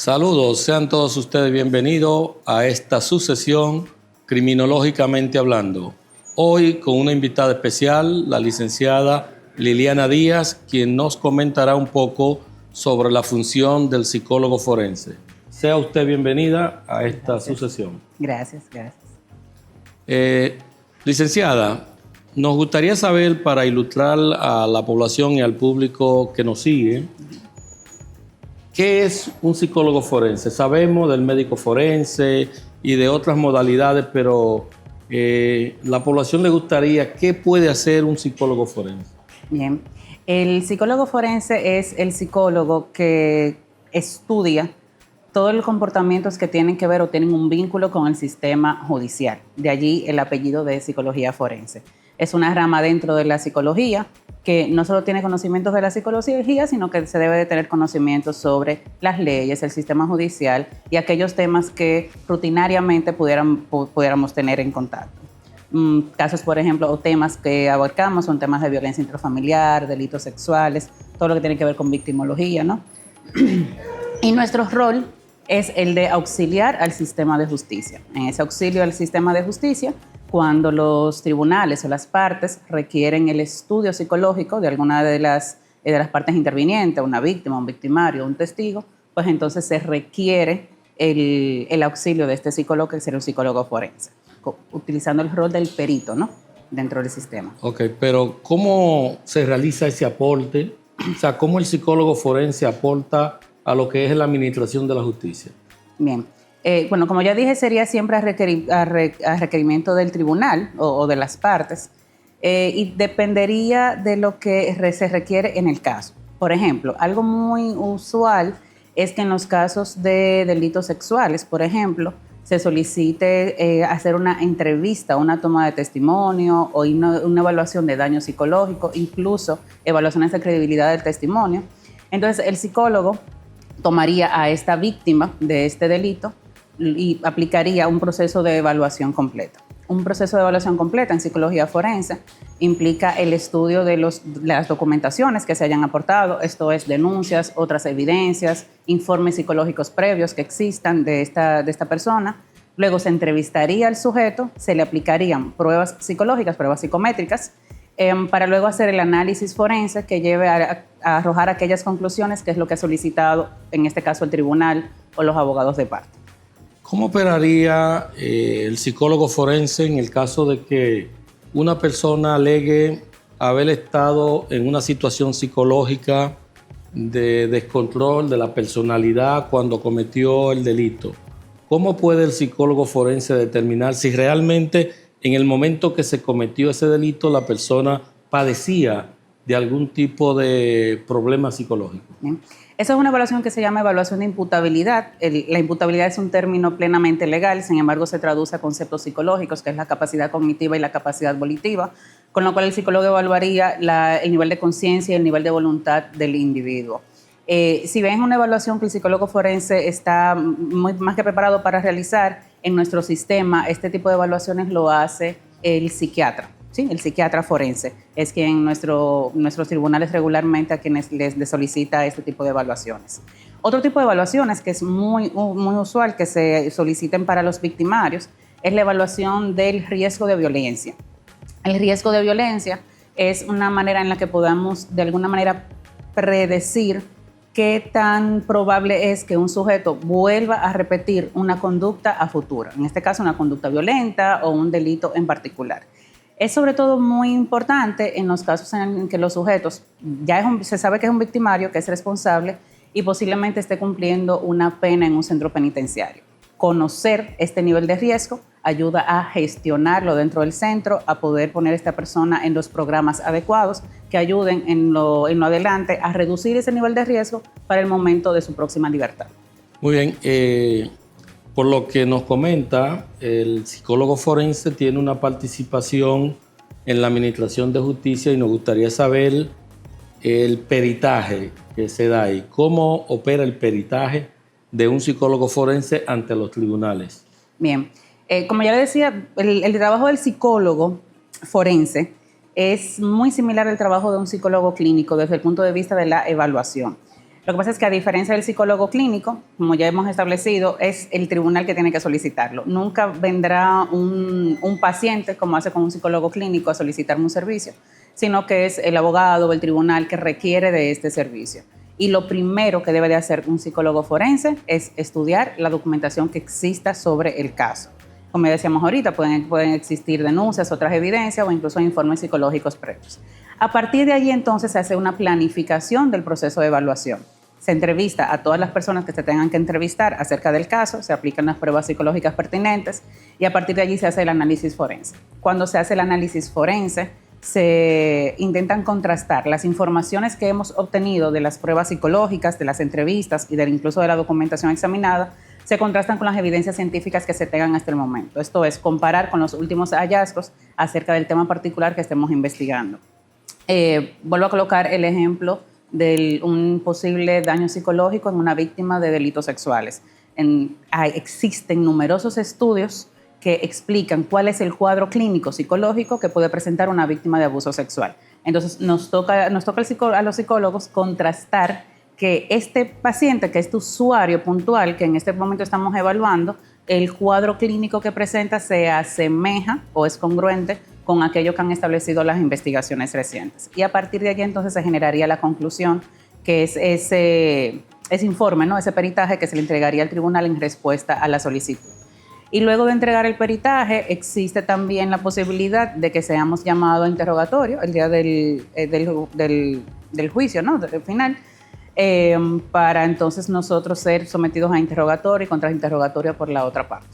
Saludos, sean todos ustedes bienvenidos a esta sucesión Criminológicamente Hablando. Hoy con una invitada especial, la licenciada Liliana Díaz, quien nos comentará un poco sobre la función del psicólogo forense. Sea usted bienvenida a esta sucesión. Gracias. Licenciada, nos gustaría saber, para ilustrar a la población y al público que nos sigue, ¿qué es un psicólogo forense? Sabemos del médico forense y de otras modalidades, pero la población le gustaría, ¿qué puede hacer un psicólogo forense? Bien, el psicólogo forense es el psicólogo que estudia todos los comportamientos que tienen que ver o tienen un vínculo con el sistema judicial. De allí el apellido de psicología forense. Es una rama dentro de la psicología que no solo tiene conocimientos de la psicología, sino que se debe de tener conocimientos sobre las leyes, el sistema judicial y aquellos temas que rutinariamente pudiéramos tener en contacto. Casos, por ejemplo, o temas que abarcamos son temas de violencia intrafamiliar, delitos sexuales, todo lo que tiene que ver con victimología, ¿no? Y nuestro rol es el de auxiliar al sistema de justicia. En ese auxilio al sistema de justicia, cuando los tribunales o las partes requieren el estudio psicológico de alguna de las partes intervinientes, una víctima, un victimario, un testigo, pues entonces se requiere el auxilio de este psicólogo, que será un psicólogo forense, utilizando el rol del perito, ¿no?, dentro del sistema. Ok, pero ¿cómo se realiza ese aporte? O sea, ¿cómo el psicólogo forense aporta a lo que es la administración de la justicia? Bien. Bueno, como ya dije, sería siempre a requerimiento del tribunal o de las partes y dependería de lo que se requiere en el caso. Por ejemplo, algo muy usual es que en los casos de delitos sexuales, por ejemplo, se solicite hacer una entrevista, una toma de testimonio o una evaluación de daño psicológico, incluso evaluaciones de credibilidad del testimonio. Entonces, el psicólogo tomaría a esta víctima de este delito y aplicaría un proceso de evaluación completa. Un proceso de evaluación completa en psicología forense implica el estudio de las documentaciones que se hayan aportado, esto es, denuncias, otras evidencias, informes psicológicos previos que existan de esta persona. Luego se entrevistaría al sujeto, se le aplicarían pruebas psicológicas, pruebas psicométricas, para luego hacer el análisis forense que lleve a arrojar aquellas conclusiones que es lo que ha solicitado, en este caso, el tribunal o los abogados de parte. ¿Cómo operaría el psicólogo forense en el caso de que una persona alegue haber estado en una situación psicológica de descontrol de la personalidad cuando cometió el delito? ¿Cómo puede el psicólogo forense determinar si realmente en el momento que se cometió ese delito la persona padecía de algún tipo de problema psicológico? Bien. Esa es una evaluación que se llama evaluación de imputabilidad. La imputabilidad es un término plenamente legal, sin embargo se traduce a conceptos psicológicos, que es la capacidad cognitiva y la capacidad volitiva, con lo cual el psicólogo evaluaría el nivel de conciencia y el nivel de voluntad del individuo. Si ven una evaluación que el psicólogo forense está más que preparado para realizar, en nuestro sistema este tipo de evaluaciones lo hace el psiquiatra. Sí, el psiquiatra forense es quien en nuestros tribunales regularmente a quienes les solicita este tipo de evaluaciones. Otro tipo de evaluaciones que es muy usual que se soliciten para los victimarios es la evaluación del riesgo de violencia. El riesgo de violencia es una manera en la que podamos de alguna manera predecir qué tan probable es que un sujeto vuelva a repetir una conducta a futuro, en este caso una conducta violenta o un delito en particular. Es sobre todo muy importante en los casos en que los sujetos, se sabe que es un victimario, que es responsable y posiblemente esté cumpliendo una pena en un centro penitenciario. Conocer este nivel de riesgo ayuda a gestionarlo dentro del centro, a poder poner a esta persona en los programas adecuados que ayuden en lo adelante a reducir ese nivel de riesgo para el momento de su próxima libertad. Muy bien. Por lo que nos comenta, el psicólogo forense tiene una participación en la administración de justicia y nos gustaría saber el peritaje que se da ahí. ¿Cómo opera el peritaje de un psicólogo forense ante los tribunales? Bien, como ya le decía, el trabajo del psicólogo forense es muy similar al trabajo de un psicólogo clínico desde el punto de vista de la evaluación. Lo que pasa es que a diferencia del psicólogo clínico, como ya hemos establecido, es el tribunal que tiene que solicitarlo. Nunca vendrá un paciente, como hace con un psicólogo clínico, a solicitarme un servicio, sino que es el abogado o el tribunal que requiere de este servicio. Y lo primero que debe de hacer un psicólogo forense es estudiar la documentación que exista sobre el caso. Como decíamos ahorita, pueden existir denuncias, otras evidencias o incluso informes psicológicos previos. A partir de allí, entonces, se hace una planificación del proceso de evaluación. Se entrevista a todas las personas que se tengan que entrevistar acerca del caso, se aplican las pruebas psicológicas pertinentes y a partir de allí se hace el análisis forense. Cuando se hace el análisis forense, se intentan contrastar las informaciones que hemos obtenido de las pruebas psicológicas, de las entrevistas y incluso de la documentación examinada, se contrastan con las evidencias científicas que se tengan hasta el momento. Esto es, comparar con los últimos hallazgos acerca del tema particular que estemos investigando. Vuelvo a colocar el ejemplo de un posible daño psicológico en una víctima de delitos sexuales. Existen numerosos estudios que explican cuál es el cuadro clínico psicológico que puede presentar una víctima de abuso sexual. Entonces, nos toca a los psicólogos contrastar que este paciente, que este usuario puntual que en este momento estamos evaluando, el cuadro clínico que presenta se asemeja o es congruente con aquello que han establecido las investigaciones recientes. Y a partir de allí entonces se generaría la conclusión que es ese informe, ¿no? Ese peritaje que se le entregaría al tribunal en respuesta a la solicitud. Y luego de entregar el peritaje, existe también la posibilidad de que seamos llamados a interrogatorio el día del juicio, ¿no? Del final, para entonces nosotros ser sometidos a interrogatorio y contrainterrogatorio por la otra parte.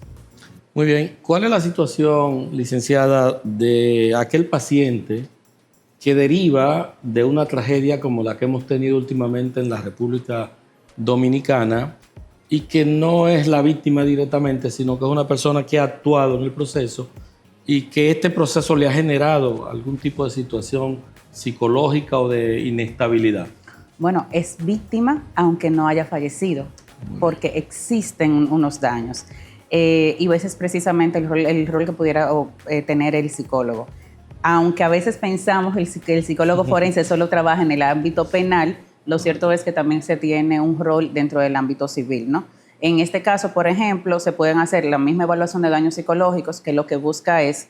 Muy bien. ¿Cuál es la situación, licenciada, de aquel paciente que deriva de una tragedia como la que hemos tenido últimamente en la República Dominicana y que no es la víctima directamente, sino que es una persona que ha actuado en el proceso y que este proceso le ha generado algún tipo de situación psicológica o de inestabilidad? Bueno, es víctima aunque no haya fallecido, porque existen unos daños. Y ese es precisamente el rol que pudiera tener el psicólogo. Aunque a veces pensamos que el psicólogo forense solo trabaja en el ámbito penal, lo cierto es que también se tiene un rol dentro del ámbito civil, ¿no? En este caso, por ejemplo, se pueden hacer la misma evaluación de daños psicológicos, que lo que busca es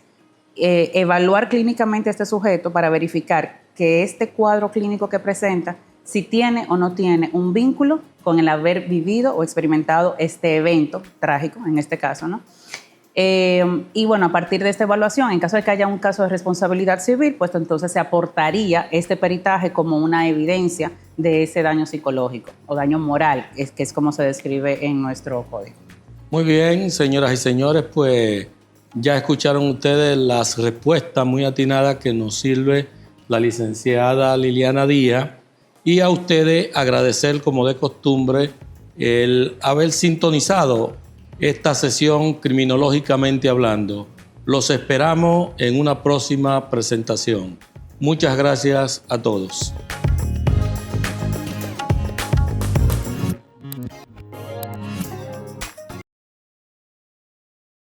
evaluar clínicamente a este sujeto para verificar que este cuadro clínico que presenta, si tiene o no tiene un vínculo con el haber vivido o experimentado este evento trágico, en este caso, ¿no? Y bueno, a partir de esta evaluación, en caso de que haya un caso de responsabilidad civil, pues entonces se aportaría este peritaje como una evidencia de ese daño psicológico o daño moral, que es como se describe en nuestro código. Muy bien, señoras y señores, pues ya escucharon ustedes las respuestas muy atinadas que nos sirve la licenciada Liliana Díaz, y a ustedes agradecer, como de costumbre, el haber sintonizado esta sesión criminológicamente hablando. Los esperamos en una próxima presentación. Muchas gracias a todos.